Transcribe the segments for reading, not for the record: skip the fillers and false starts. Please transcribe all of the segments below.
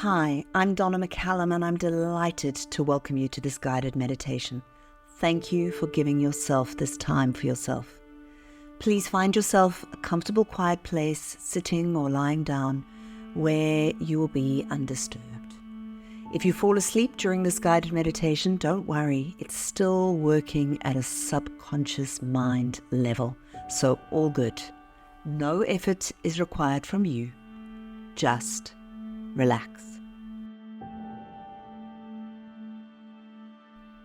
Hi, I'm Donna McCallum, and I'm delighted to welcome you to this guided meditation. Thank you for giving yourself this time for yourself. Please find yourself a comfortable, quiet place, sitting or lying down, where you will be undisturbed. If you fall asleep during this guided meditation, don't worry, it's still working at a subconscious mind level, so all good. No effort is required from you. Just relax.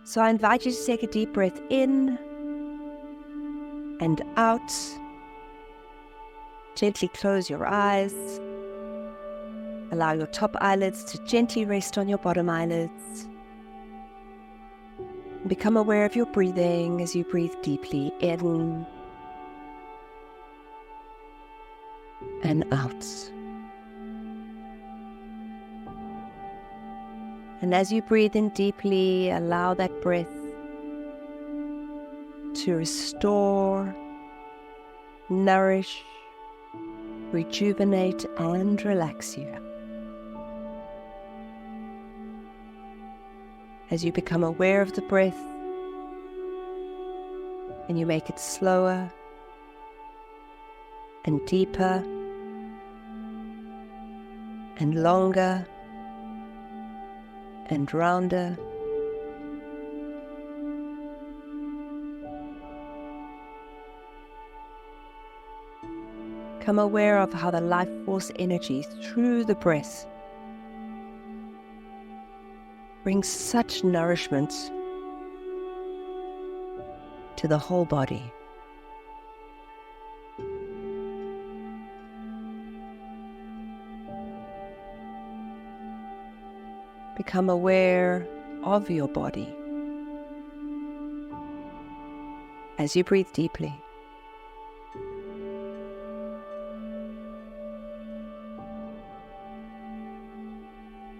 So I invite you to take a deep breath in and out. Gently close your eyes. Allow your top eyelids to gently rest on your bottom eyelids. Become aware of your breathing as you breathe deeply in and out. And as you breathe in deeply, allow that breath to restore, nourish, rejuvenate, and relax you. As you become aware of the breath and you make it slower and deeper and longer and rounder. Become aware of how the life force energy through the breath brings such nourishment to the whole body. Become aware of your body as you breathe deeply.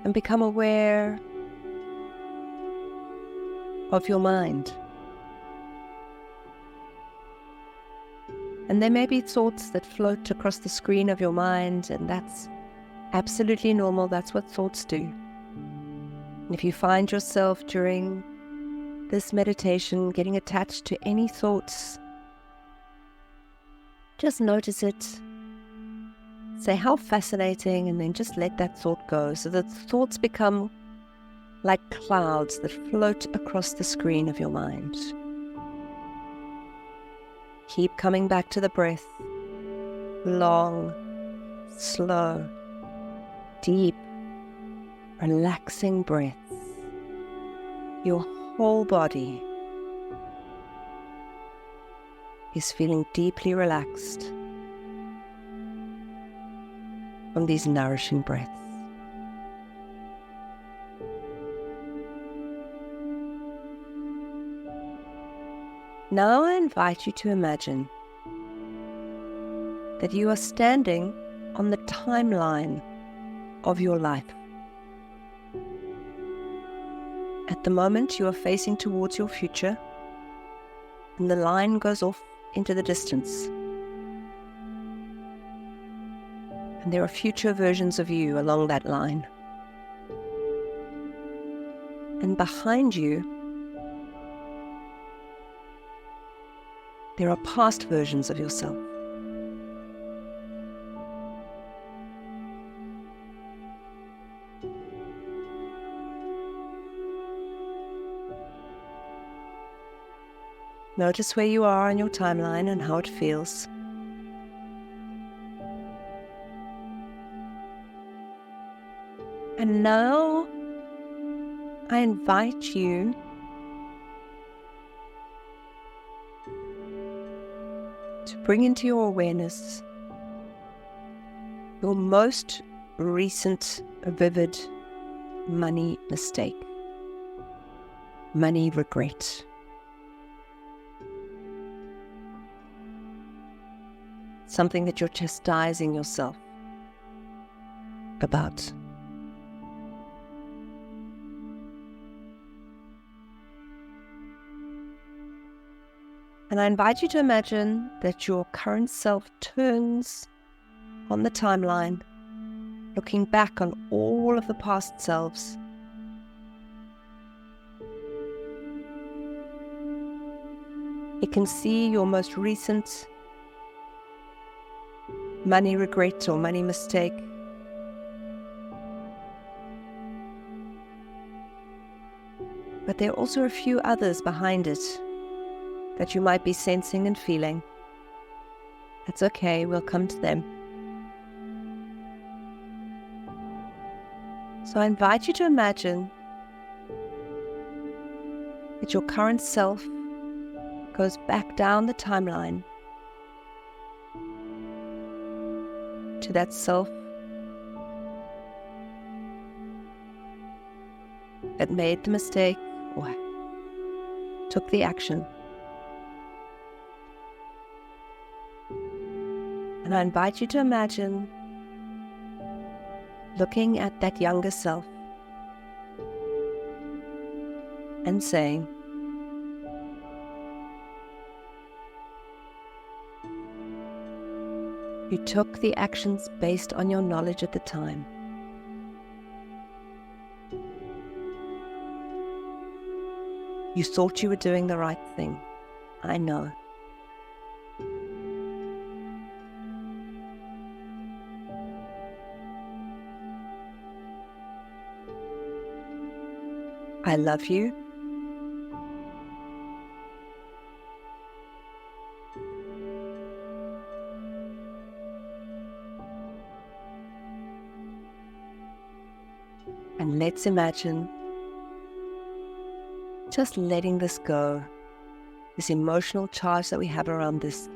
And become aware of your mind. And there may be thoughts that float across the screen of your mind, and that's absolutely normal. That's what thoughts do. And if you find yourself during this meditation getting attached to any thoughts, just notice it. Say, how fascinating, and then just let that thought go, so that thoughts become like clouds that float across the screen of your mind. Keep coming back to the breath. Long, slow, deep, relaxing breaths. Your whole body is feeling deeply relaxed from these nourishing breaths. Now I invite you to imagine that you are standing on the timeline of your life. At the moment, you are facing towards your future, and the line goes off into the distance. And there are future versions of you along that line. And behind you, there are past versions of yourself. Notice where you are on your timeline and how it feels. And now I invite you to bring into your awareness your most recent vivid money mistake, money regret. Something that you're chastising yourself about. And I invite you to imagine that your current self turns on the timeline looking back on all of the past selves. You can see your most recent money regret or money mistake. But there are also a few others behind it that you might be sensing and feeling. That's okay, we'll come to them. So I invite you to imagine that your current self goes back down the timeline to that self that made the mistake or took the action. And I invite you to imagine looking at that younger self and saying, you took the actions based on your knowledge at the time. You thought you were doing the right thing. I know. I love you. And let's imagine just letting this go, this emotional charge that we have around this.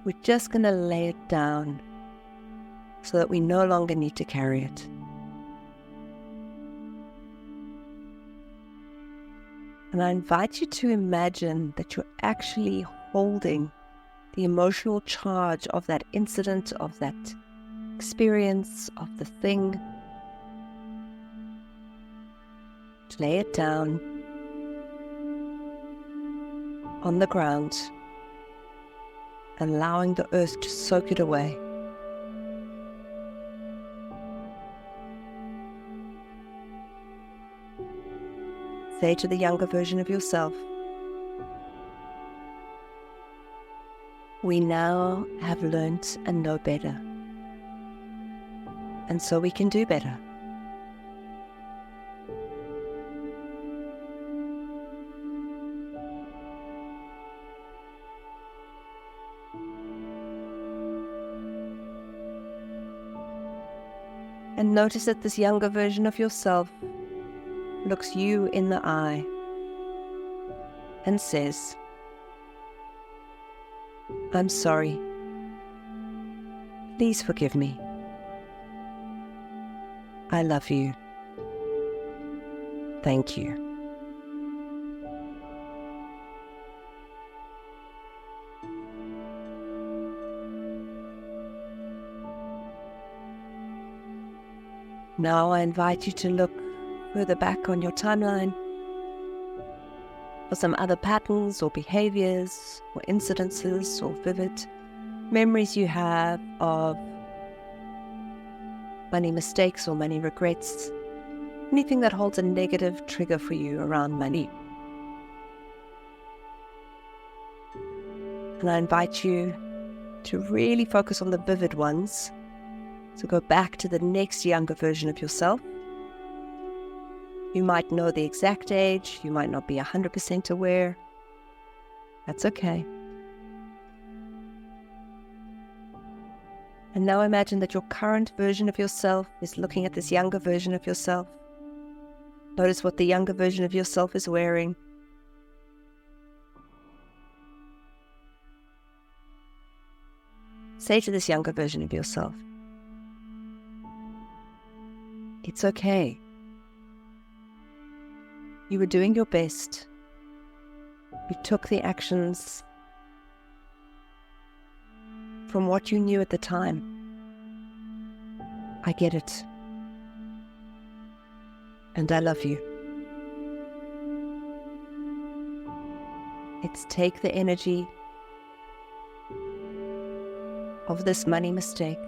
We're just going to lay it down so that we no longer need to carry it. And I invite you to imagine that you're actually holding the emotional charge of that incident, of that experience, of the thing. Lay it down on the ground, allowing the earth to soak it away. Say to the younger version of yourself, we now have learnt and know better, and so we can do better. And notice that this younger version of yourself looks you in the eye and says, I'm sorry. Please forgive me. I love you. Thank you. Now I invite you to look further back on your timeline for some other patterns or behaviors or incidences or vivid memories you have of money mistakes or money regrets, anything that holds a negative trigger for you around money. And I invite you to really focus on the vivid ones. So go back to the next younger version of yourself. You might know the exact age, you might not be 100% aware. That's okay. And now imagine that your current version of yourself is looking at this younger version of yourself. Notice what the younger version of yourself is wearing. Say to this younger version of yourself, it's okay. You were doing your best. You took the actions from what you knew at the time. I get it. And I love you. Let's take the energy of this money mistake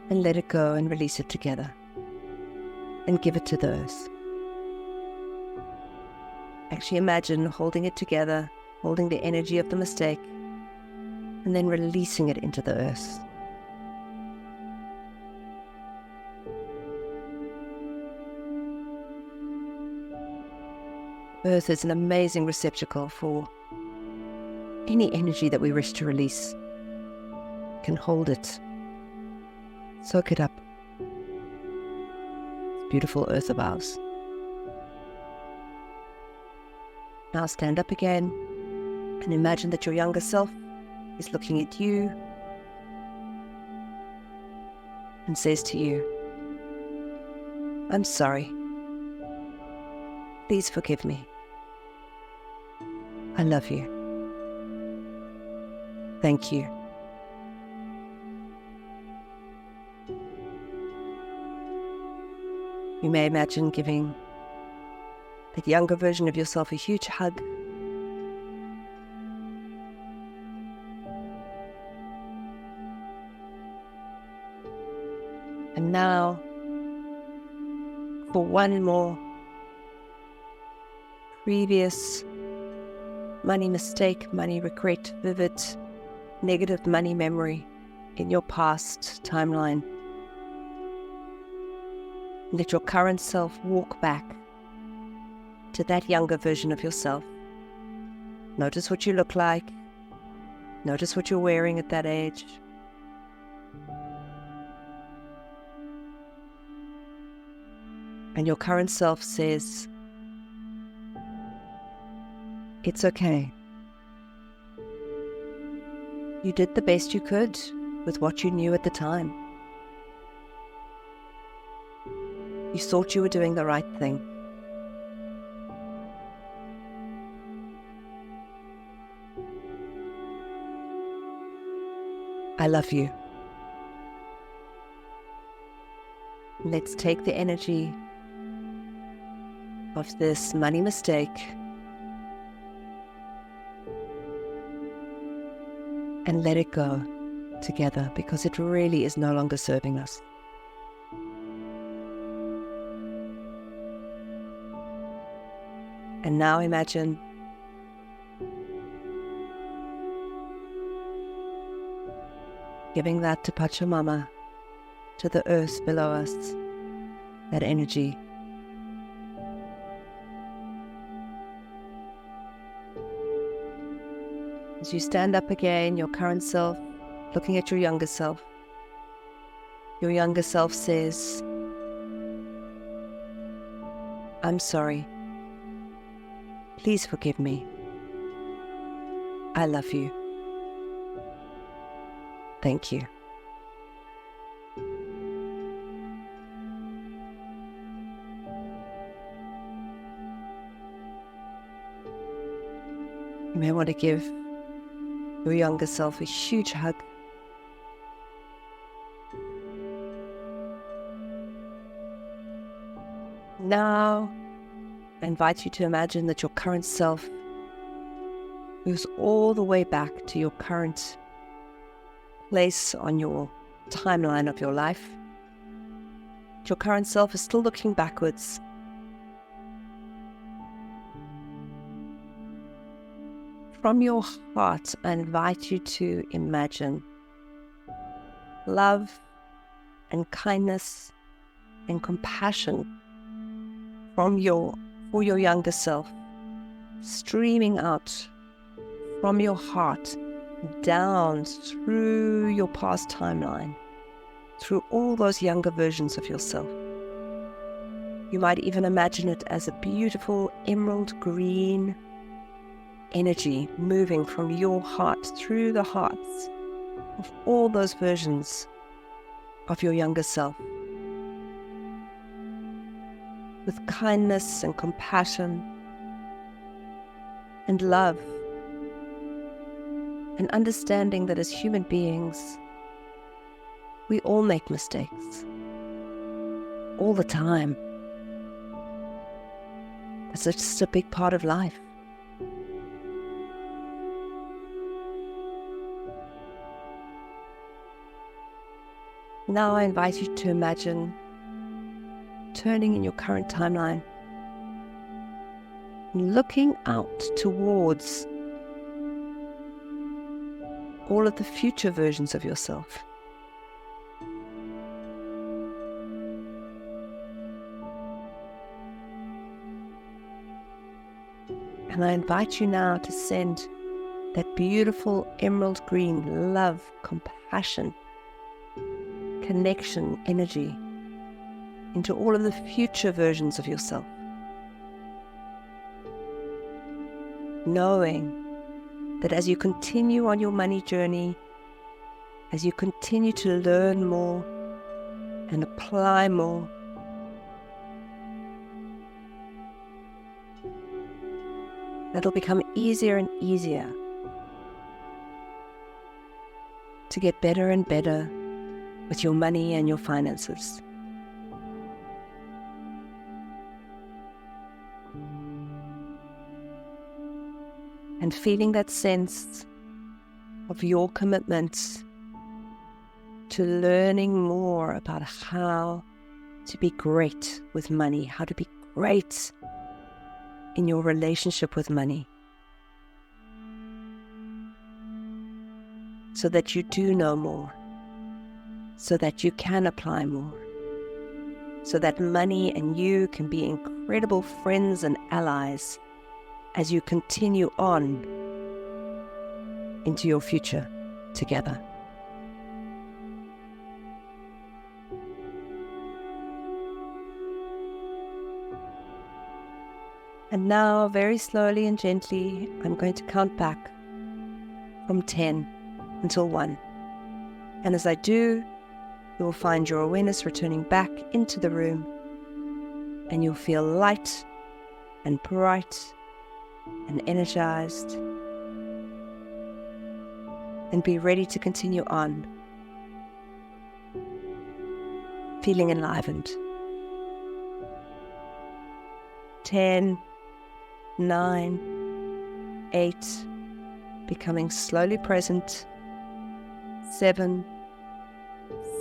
and let it go and release it together and give it to the earth. Actually imagine holding it together, holding the energy of the mistake, and then releasing it into the earth. Earth is an amazing receptacle for any energy that we wish to release. You can hold it, soak it up. This beautiful earth of ours. Now stand up again and imagine that your younger self is looking at you and says to you, "I'm sorry. Please forgive me. I love you. Thank you." You may imagine giving that younger version of yourself a huge hug. And now, for one more previous money mistake, money regret, vivid, negative money memory in your past timeline, let your current self walk back to that younger version of yourself. Notice what you look like. Notice what you're wearing at that age. And your current self says, "It's okay. You did the best you could with what you knew at the time. You thought you were doing the right thing. I love you." Let's take the energy of this money mistake and let it go together, because it really is no longer serving us. And now imagine giving that to Pachamama, to the earth below us, that energy. As you stand up again, your current self, looking at your younger self says, "I'm sorry. Please forgive me. I love you. Thank you." You may want to give your younger self a huge hug. Now, I invite you to imagine that your current self moves all the way back to your current place on your timeline of your life. Your current self is still looking backwards. From your heart, I invite you to imagine love and kindness and compassion for your younger self, streaming out from your heart down through your past timeline, through all those younger versions of yourself. You might even imagine it as a beautiful emerald green energy moving from your heart through the hearts of all those versions of your younger self, with kindness and compassion and love, and understanding that as human beings, we all make mistakes all the time. That's just a big part of life. Now I invite you to imagine turning in your current timeline, looking out towards all of the future versions of yourself. And I invite you now to send that beautiful emerald green love, compassion, connection, energy into all of the future versions of yourself. Knowing that as you continue on your money journey, as you continue to learn more and apply more, that'll become easier and easier to get better and better with your money and your finances. And feeling that sense of your commitment to learning more about how to be great with money, how to be great in your relationship with money, so that you do know more, so that you can apply more, so that money and you can be incredible friends and allies as you continue on into your future together. And now, very slowly and gently, I'm going to count back from 10 until 1. And as I do, you will find your awareness returning back into the room, and you'll feel light and bright and energized, and be ready to continue on, feeling enlivened. 10, 9, 8, becoming slowly present. 7,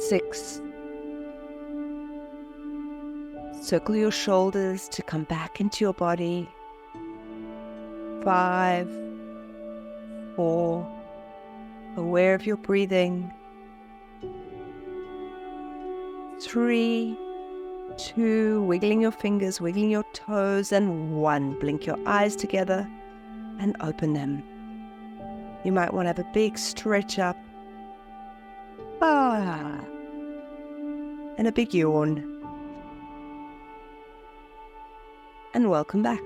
6, circle your shoulders to come back into your body. 5, 4, aware of your breathing. 3, 2, wiggling your fingers, wiggling your toes, and 1, blink your eyes together and open them. You might want to have a big stretch up. And a big yawn. And welcome back.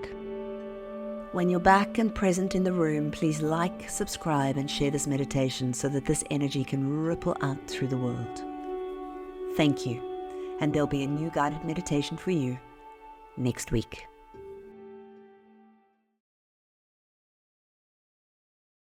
When you're back and present in the room, please like, subscribe, and share this meditation so that this energy can ripple out through the world. Thank you. And there'll be a new guided meditation for you next week.